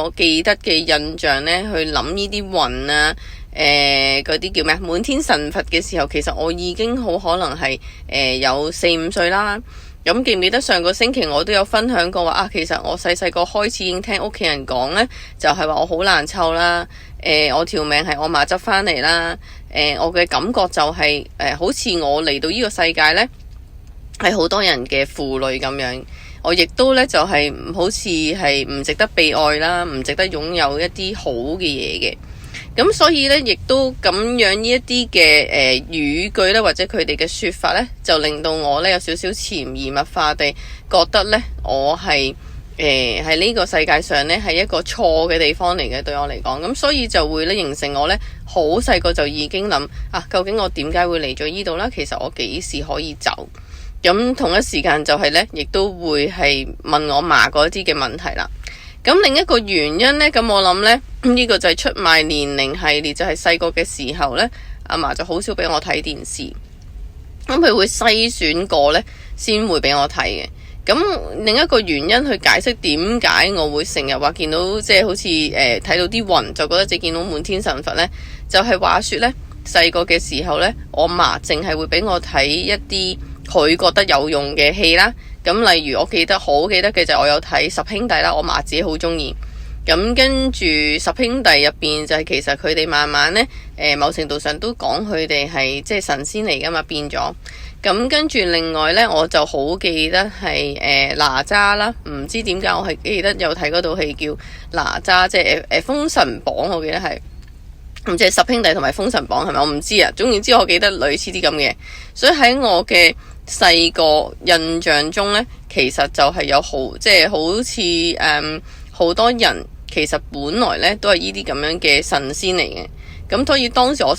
我記得嘅印象呢，去諗呢啲雲啊，嗰啲叫咩滿天神佛嘅時候，其實我已經好可能係有4-5歲啦。咁記唔記得上個星期我都有分享過話啊？其實我細細個開始已經聽屋企人講呢，就係話我好難湊啦。我條命係我媽執返嚟啦。我嘅感覺就係好似我嚟到呢個世界呢，係好多人嘅負累咁樣。我亦都呢，就係好似係唔值得被愛啦，唔值得擁有一啲好嘅嘢嘅。咁所以呢，亦都咁樣呢一啲嘅語句呢，或者佢哋嘅說法呢，就令到我呢有少少潛移默化地覺得呢，我係喺呢個世界上呢，係一個錯嘅地方嚟嘅，對我嚟講。咁所以就會呢，形成我呢好細個就已經諗啊，究竟我點解會嚟咗呢度啦？其實我幾時可以走？咁同一時間就係呢，亦都會係問我媽嗰啲嘅問題啦。咁另一個原因呢，咁我諗呢，呢個就係出賣年齡系列，就係細個嘅時候呢，阿嫲就好少俾我睇電視，咁佢會篩選過呢，先會俾我睇嘅。咁另一個原因去解釋點解我會成日話見到即係好似睇到啲雲就覺得自己見到滿天神佛呢，就係話說呢，細個嘅時候呢，我嫲淨係會俾我睇一啲佢覺得有用嘅戲啦。咁例如我好記得嘅就係我有睇十兄弟啦，我嫲自己好中意。咁跟住十兄弟入邊就係其實佢哋慢慢呢，某程度上都講佢哋係即係神仙嚟噶嘛，變咗。咁跟住另外呢，我就好記得係哪吒啦，唔知點解我係記得有睇嗰套戲叫哪吒，即係封神榜，我記得係。唔知係十兄弟同埋封神榜係咪？我唔知啊。總言之，我記得類似啲咁嘅。所以喺我嘅細個印象中呢，其實就係有即係好似好多人其實本來呢都係呢啲咁樣嘅神仙嚟嘅。咁所以當時我